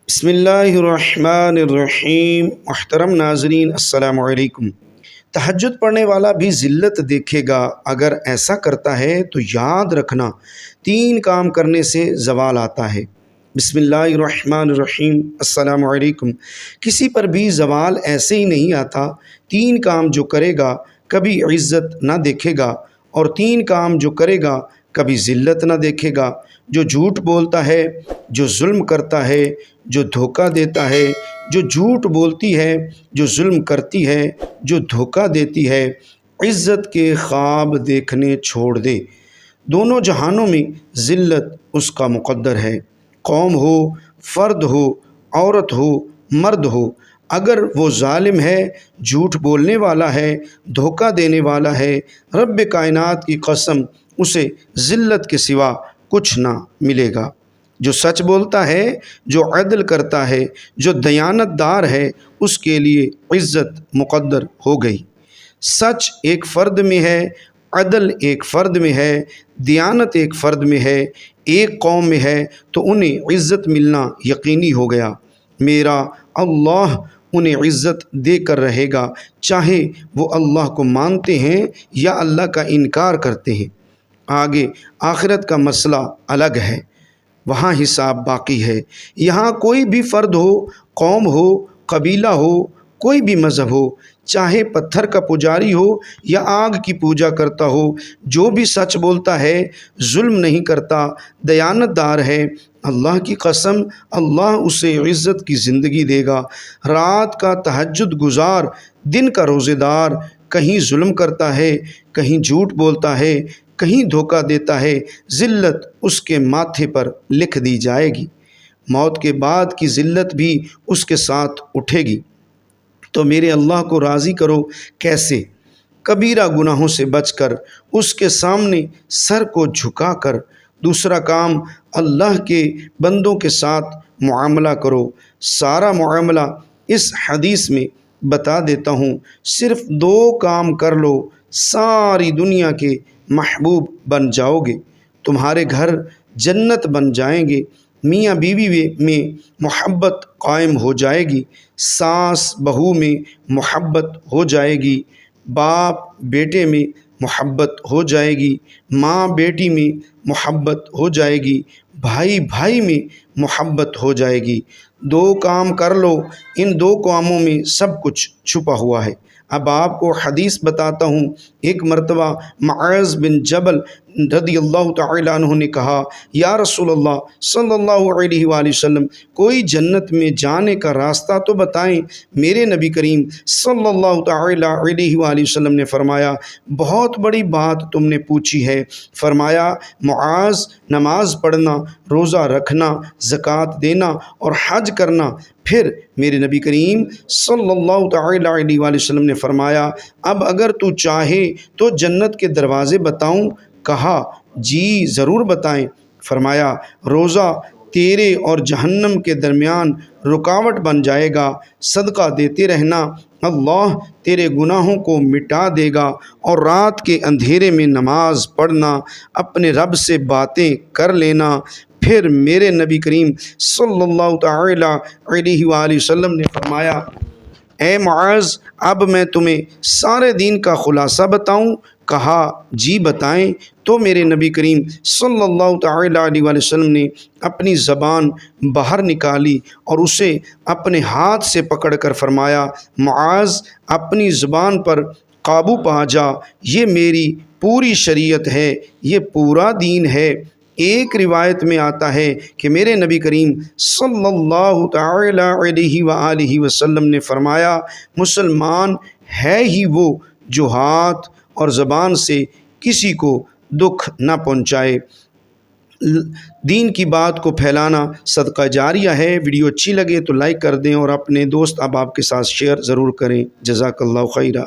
بسم اللہ الرحمن الرحیم۔ محترم ناظرین السلام علیکم۔ تہجد پڑھنے والا بھی ذلت دیکھے گا، اگر ایسا کرتا ہے تو یاد رکھنا 3 کام کرنے سے زوال آتا ہے۔ بسم اللہ الرحمن الرحیم۔ السلام علیکم۔ کسی پر بھی زوال ایسے ہی نہیں آتا۔ 3 کام جو کرے گا کبھی عزت نہ دیکھے گا، اور 3 کام جو کرے گا کبھی ذلت نہ دیکھے گا۔ جو جھوٹ بولتا ہے، جو ظلم کرتا ہے، جو دھوکہ دیتا ہے، جو جھوٹ بولتی ہے، جو ظلم کرتی ہے، جو دھوکہ دیتی ہے، عزت کے خواب دیکھنے چھوڑ دے۔ دونوں جہانوں میں ذلت اس کا مقدر ہے۔ قوم ہو، فرد ہو، عورت ہو، مرد ہو، اگر وہ ظالم ہے، جھوٹ بولنے والا ہے، دھوکہ دینے والا ہے، رب کائنات کی قسم اسے ذلت کے سوا کچھ نہ ملے گا۔ جو سچ بولتا ہے، جو عدل کرتا ہے، جو دیانت دار ہے، اس کے لیے عزت مقدر ہو گئی۔ سچ ایک فرد میں ہے، عدل ایک فرد میں ہے، دیانت ایک فرد میں ہے، ایک قوم میں ہے، تو انہیں عزت ملنا یقینی ہو گیا۔ میرا اللہ انہیں عزت دے کر رہے گا، چاہے وہ اللہ کو مانتے ہیں یا اللہ کا انکار کرتے ہیں۔ آگے آخرت کا مسئلہ الگ ہے، وہاں حساب باقی ہے۔ یہاں کوئی بھی فرد ہو، قوم ہو، قبیلہ ہو، کوئی بھی مذہب ہو، چاہے پتھر کا پجاری ہو یا آگ کی پوجا کرتا ہو، جو بھی سچ بولتا ہے، ظلم نہیں کرتا، دیانت دار ہے، اللہ کی قسم اللہ اسے عزت کی زندگی دے گا۔ رات کا تہجد گزار، دن کا روزے دار، کہیں ظلم کرتا ہے، کہیں جھوٹ بولتا ہے، کہیں دھوکہ دیتا ہے، ذلت اس کے ماتھے پر لکھ دی جائے گی۔ موت کے بعد کی ذلت بھی اس کے ساتھ اٹھے گی۔ تو میرے اللہ کو راضی کرو، کیسے؟ کبیرہ گناہوں سے بچ کر، اس کے سامنے سر کو جھکا کر۔ دوسرا کام، اللہ کے بندوں کے ساتھ معاملہ کرو۔ سارا معاملہ اس حدیث میں بتا دیتا ہوں، صرف 2 کام کر لو، ساری دنیا کے محبوب بن جاؤ گے، تمہارے گھر جنت بن جائیں گے، میاں بیوی میں محبت قائم ہو جائے گی، ساس بہو میں محبت ہو جائے گی، باپ بیٹے میں محبت ہو جائے گی، ماں بیٹی میں محبت ہو جائے گی، بھائی بھائی میں محبت ہو جائے گی۔ 2 کام کر لو، ان 2 کاموں میں سب کچھ چھپا ہوا ہے۔ اب آپ کو حدیث بتاتا ہوں۔ ایک مرتبہ معاذ بن جبل رضی اللہ تعالی عنہ نے کہا، یا رسول اللہ صلی اللہ علیہ وآلہ وسلم، کوئی جنت میں جانے کا راستہ تو بتائیں۔ میرے نبی کریم صلی اللہ تعالی علیہ وآلہ وسلم نے فرمایا، بہت بڑی بات تم نے پوچھی ہے۔ فرمایا، معاذ، نماز پڑھنا، روزہ رکھنا، زکوٰۃ دینا اور حج کرنا۔ پھر میرے نبی کریم صلی اللہ تعالی علیہ وآلہ وسلم نے فرمایا، اب اگر تو چاہے تو جنت کے دروازے بتاؤں؟ کہا، جی ضرور بتائیں۔ فرمایا، روزہ تیرے اور جہنم کے درمیان رکاوٹ بن جائے گا، صدقہ دیتے رہنا، اللہ تیرے گناہوں کو مٹا دے گا، اور رات کے اندھیرے میں نماز پڑھنا، اپنے رب سے باتیں کر لینا۔ پھر میرے نبی کریم صلی اللہ تعالی علیہ وآلہ وسلم نے فرمایا، اے معاذ، اب میں تمہیں سارے دین کا خلاصہ بتاؤں؟ کہا، جی بتائیں۔ تو میرے نبی کریم صلی اللہ تعالی علیہ وآلہ وسلم نے اپنی زبان باہر نکالی اور اسے اپنے ہاتھ سے پکڑ کر فرمایا، معاذ، اپنی زبان پر قابو پا جا، یہ میری پوری شریعت ہے، یہ پورا دین ہے۔ ایک روایت میں آتا ہے کہ میرے نبی کریم صلی اللہ تعالی علیہ وآلہ وسلم نے فرمایا، مسلمان ہے ہی وہ جو ہاتھ اور زبان سے کسی کو دکھ نہ پہنچائے۔ دین کی بات کو پھیلانا صدقہ جاریہ ہے۔ ویڈیو اچھی لگے تو لائک کر دیں اور اپنے دوست احباب کے ساتھ شیئر ضرور کریں۔ جزاک اللہ خیرہ۔